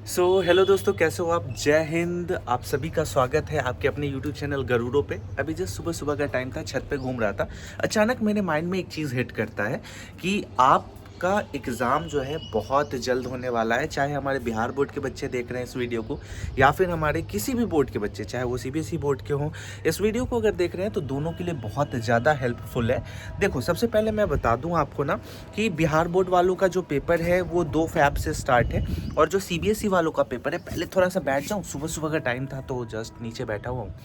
Hello दोस्तों, कैसे हो आप। जय हिंद। आप सभी का स्वागत है आपके अपने यूट्यूब चैनल गरुड़ों पे। अभी जस्ट सुबह सुबह का टाइम था, छत पे घूम रहा था। अचानक मेरे माइंड में एक चीज़ हिट करता है कि आपका एग्ज़ाम जो है बहुत जल्द होने वाला है। चाहे हमारे बिहार बोर्ड के बच्चे देख रहे हैं इस वीडियो को, या फिर हमारे किसी भी बोर्ड के बच्चे, चाहे वो सीबीएसई बोर्ड के हों, इस वीडियो को अगर देख रहे हैं तो दोनों के लिए बहुत ज़्यादा हेल्पफुल है। देखो, सबसे पहले मैं बता दूं आपको ना कि बिहार बोर्ड वालों का जो पेपर है वो 2 फ़ैब से स्टार्ट है, और जो सीबीएसई वालों का पेपर है, पहले थोड़ा सा बैठ जाऊँ, सुबह सुबह का टाइम था तो जस्ट नीचे बैठा हुआ हूँ।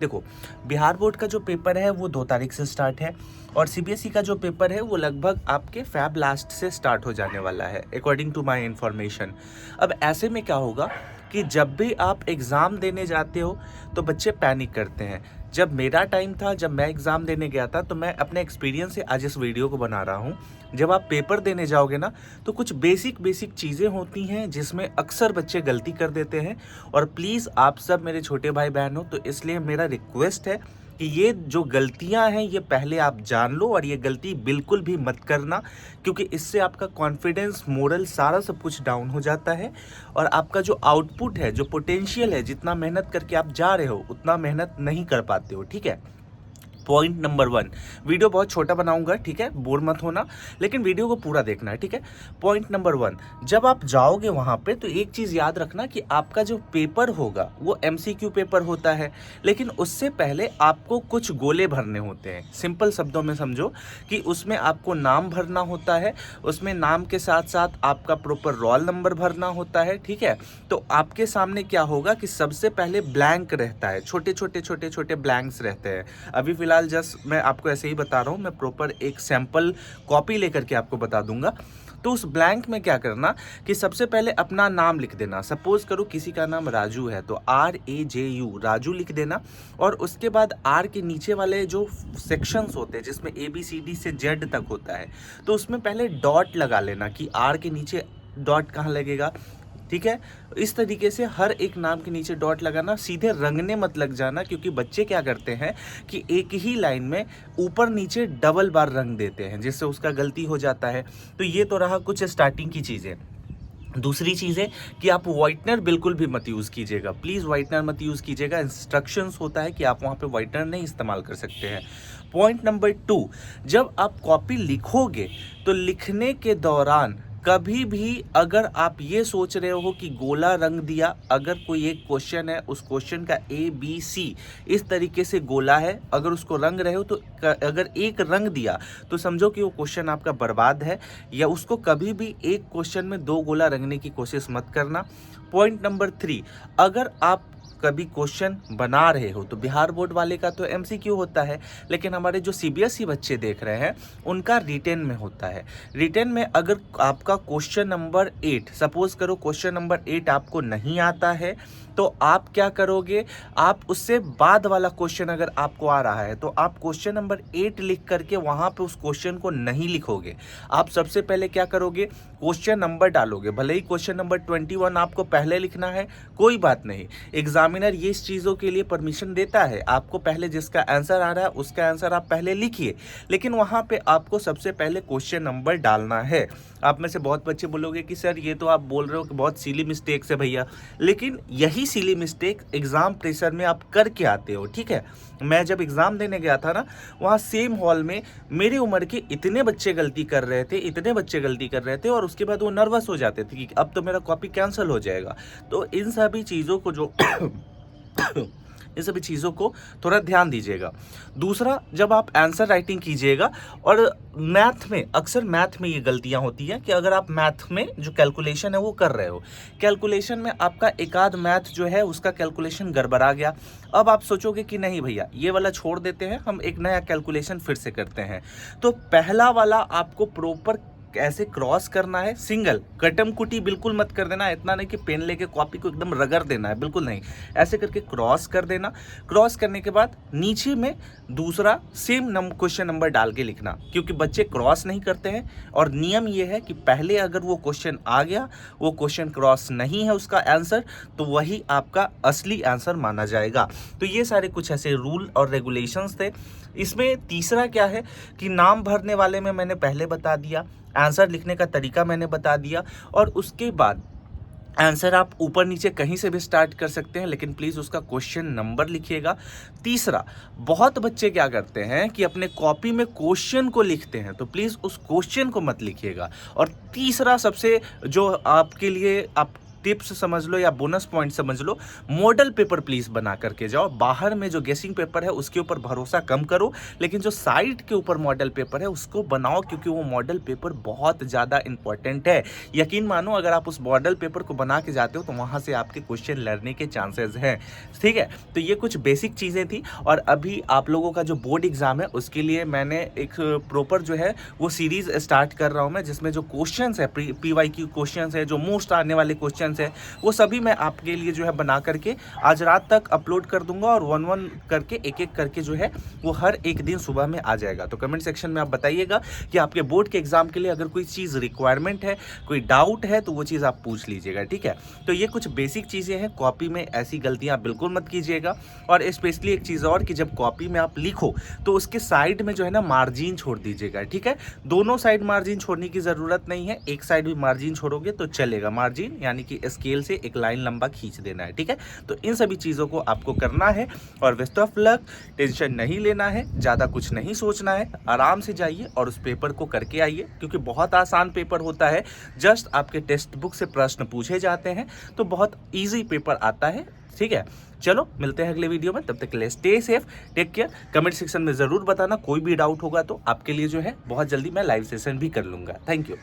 देखो, बिहार बोर्ड का जो पेपर है वो 2 तारीख से स्टार्ट है, और सीबीएसई का जो पेपर है वो लगभग आपके फ़ैब लास्ट से स्टार्ट हो जाने वाला है, अकॉर्डिंग टू माई इन्फॉर्मेशन। अब ऐसे में क्या होगा कि जब भी आप एग्ज़ाम देने जाते हो तो बच्चे पैनिक करते हैं। जब मेरा टाइम था, जब मैं एग्ज़ाम देने गया था, तो मैं अपने एक्सपीरियंस से आज इस वीडियो को बना रहा हूँ। जब आप पेपर देने जाओगे ना, तो कुछ बेसिक चीज़ें होती हैं जिसमें अक्सर बच्चे गलती कर देते हैं। और प्लीज़, आप सब मेरे छोटे भाई बहन हो, तो इसलिए मेरा रिक्वेस्ट है कि ये जो गलतियां हैं ये पहले आप जान लो, और ये गलती बिल्कुल भी मत करना, क्योंकि इससे आपका कॉन्फिडेंस, मोरल, सारा सब कुछ डाउन हो जाता है। और आपका जो आउटपुट है, जो पोटेंशियल है, जितना मेहनत करके आप जा रहे हो उतना मेहनत नहीं कर पाते हो। ठीक है। पॉइंट नंबर 1, वीडियो बहुत छोटा बनाऊंगा, ठीक है, बोर मत होना, लेकिन वीडियो को पूरा देखना है, ठीक है। पॉइंट नंबर 1, जब आप जाओगे वहां पे तो एक चीज याद रखना कि आपका जो पेपर होगा वो एमसीक्यू पेपर होता है, लेकिन उससे पहले आपको कुछ गोले भरने होते हैं। सिंपल शब्दों में समझो कि उसमें आपको नाम भरना होता है, उसमें नाम के साथ साथ आपका प्रॉपर रोल नंबर भरना होता है, ठीक है। तो आपके सामने क्या होगा कि सबसे पहले ब्लैंक रहता है, छोटे छोटे ब्लैंक्स रहते हैं। अभी फिलहाल जस्ट मैं आपको ऐसे ही बता रहा हूँ, मैं प्रॉपर एक सैंपल कॉपी लेकर के आपको बता दूंगा। तो उस ब्लैंक में क्या करना कि सबसे पहले अपना नाम लिख देना। सपोज करो किसी का नाम राजू है तो RAJU, राजू लिख देना। और उसके बाद आर के नीचे वाले जो सेक्शंस होते हैं, जिसमें ABCD से Z तक होता है, तो उसमें पहले डॉट लगा लेना कि आर के नीचे डॉट कहाँ लगेगा। ठीक है। इस तरीके से हर एक नाम के नीचे डॉट लगाना, सीधे रंगने मत लग जाना, क्योंकि बच्चे क्या करते हैं कि एक ही लाइन में ऊपर नीचे डबल बार रंग देते हैं, जिससे उसका गलती हो जाता है। तो ये तो रहा कुछ स्टार्टिंग की चीज़ें। दूसरी चीज़ है कि आप वाइटनर बिल्कुल भी मत यूज़ कीजिएगा, प्लीज़ वाइटनर मत यूज़ कीजिएगा। इंस्ट्रक्शंस होता है कि आप वहाँ पे वाइटनर नहीं इस्तेमाल कर सकते हैं। पॉइंट नंबर 2, जब आप कॉपी लिखोगे तो लिखने के दौरान कभी भी अगर आप ये सोच रहे हो कि गोला रंग दिया, अगर कोई एक क्वेश्चन है, उस क्वेश्चन का ABC इस तरीके से गोला है, अगर उसको रंग रहे हो तो अगर एक रंग दिया तो समझो कि वो क्वेश्चन आपका बर्बाद है। या उसको कभी भी एक क्वेश्चन में 2 गोला रंगने की कोशिश मत करना। पॉइंट नंबर 3, अगर आप कभी क्वेश्चन बना रहे हो तो बिहार बोर्ड वाले का तो MCQ होता है, लेकिन हमारे जो CBSE बच्चे देख रहे हैं उनका रिटेन में होता है। रिटेन में अगर आपका क्वेश्चन नंबर 8, सपोज करो क्वेश्चन नंबर 8 आपको नहीं आता है, तो आप क्या करोगे, आप उससे बाद वाला क्वेश्चन अगर आपको आ रहा है तो आप क्वेश्चन नंबर 8 लिख करके वहां पे उस क्वेश्चन को नहीं लिखोगे। आप सबसे पहले क्या करोगे, क्वेश्चन नंबर डालोगे। भले ही क्वेश्चन नंबर 21 आपको पहले लिखना है, कोई बात नहीं, एग्जामिनर ये इस चीज़ों के लिए परमिशन देता है। आपको पहले जिसका आंसर आ रहा है उसका आंसर आप पहले लिखिए, लेकिन वहाँ पे आपको सबसे पहले क्वेश्चन नंबर डालना है। आप में से बहुत बच्चे बोलोगे कि सर ये तो आप बोल रहे हो कि बहुत सिली मिस्टेक्स है भैया, लेकिन यही सिली मिस्टेक एग्जाम प्रेशर में आप करके आते हो। ठीक है। मैं जब एग्जाम देने गया था ना, वहाँ सेम हॉल में मेरी उम्र के इतने बच्चे गलती कर रहे थे, इतने बच्चे गलती कर रहे थे, और उसके बाद वो नर्वस हो जाते थे कि अब तो मेरा कॉपी कैंसिल हो जाएगा। तो इन सभी चीज़ों को जो इन सभी चीज़ों को थोड़ा ध्यान दीजिएगा। दूसरा, जब आप आंसर राइटिंग कीजिएगा, और मैथ में अक्सर मैथ में ये गलतियां होती हैं कि अगर आप मैथ में जो कैलकुलेशन है वो कर रहे हो, कैलकुलेशन में आपका एक आध मैथ जो है उसका कैलकुलेशन गड़बड़ा गया। अब आप सोचोगे कि नहीं भैया ये वाला छोड़ देते हैं, हम एक नया कैलकुलेशन फिर से करते हैं। तो पहला वाला आपको प्रॉपर ऐसे क्रॉस करना है, सिंगल, कटम कुटी बिल्कुल मत कर देना। इतना नहीं कि पेन लेके कॉपी को एकदम रगड़ देना है, बिल्कुल नहीं, ऐसे करके क्रॉस कर देना। क्रॉस करने के बाद नीचे में दूसरा सेम क्वेश्चन नंबर डाल के लिखना, क्योंकि बच्चे क्रॉस नहीं करते हैं। और नियम ये है कि पहले अगर वो क्वेश्चन आ गया, वो क्वेश्चन क्रॉस नहीं है उसका आंसर, तो वही आपका असली आंसर माना जाएगा। तो ये सारे कुछ ऐसे रूल और रेगुलेशंस थे। इसमें तीसरा क्या है कि नाम भरने वाले में मैंने पहले बता दिया, आंसर लिखने का तरीका मैंने बता दिया, और उसके बाद आंसर आप ऊपर नीचे कहीं से भी स्टार्ट कर सकते हैं, लेकिन प्लीज़ उसका क्वेश्चन नंबर लिखिएगा। तीसरा, बहुत बच्चे क्या करते हैं कि अपने कॉपी में क्वेश्चन को लिखते हैं, तो प्लीज़ उस क्वेश्चन को मत लिखिएगा। और तीसरा सबसे जो आपके लिए आप टिप्स समझ लो या बोनस पॉइंट समझ लो, मॉडल पेपर प्लीज़ बना करके जाओ। बाहर में जो गेसिंग पेपर है उसके ऊपर भरोसा कम करो, लेकिन जो साइड के ऊपर मॉडल पेपर है उसको बनाओ, क्योंकि वो मॉडल पेपर बहुत ज़्यादा इंपॉर्टेंट है। यकीन मानो, अगर आप उस मॉडल पेपर को बना के जाते हो तो वहाँ से आपके क्वेश्चन लड़ने के चांसेस हैं। ठीक है, तो ये कुछ बेसिक चीज़ें थी। और अभी आप लोगों का जो बोर्ड एग्ज़ाम है उसके लिए मैंने एक प्रॉपर जो है वो सीरीज़ स्टार्ट कर रहा हूँ मैं, जिसमें जो क्वेश्चंस है, PYQ क्वेश्चंस है, जो मोस्ट आने वाले क्वेश्चंस है, वो सभी मैं आपके लिए जो है बना करके आज रात तक अपलोड कर दूंगा। और वन वन करके एक एक करके जो है वो हर एक दिन सुबह में आ जाएगा। तो कमेंट सेक्शन में आप बताइएगा कि आपके बोर्ड के एग्जाम के लिए अगर कोई चीज़ रिक्वायरमेंट है, कोई डाउट है, तो वो चीज़ आप पूछ लीजिएगा। ठीक है, तो ये कुछ बेसिक चीज़ें हैं। कॉपी में ऐसी गलतियाँ बिल्कुल मत कीजिएगा। और स्पेशली एक चीज़ और, कि जब कॉपी में आप लिखो तो उसके साइड में जो है ना मार्जिन छोड़ दीजिएगा। ठीक है, दोनों साइड मार्जिन छोड़ने की ज़रूरत नहीं है, एक साइड भी मार्जिन छोड़ोगे तो चलेगा। मार्जिन यानी कि स्केल से एक लाइन लंबा खींच देना है। ठीक है, तो इन सभी चीज़ों को आपको करना है। और बेस्ट ऑफ लक, टेंशन नहीं लेना है, ज़्यादा कुछ नहीं सोचना है, आराम से जाइए और उस पेपर को करके आइए, क्योंकि बहुत आसान पेपर होता है। जस्ट आपके टेक्स्ट बुक से प्रश्न पूछे जाते हैं, तो बहुत ईजी पेपर आता है। ठीक है, चलो मिलते हैं अगले वीडियो में, तब तक के लिए stay safe, take care. Comment section में ज़रूर बताना, कोई भी डाउट होगा तो आपके लिए जो है बहुत जल्दी मैं लाइव सेशन भी कर लूँगा। Thank you.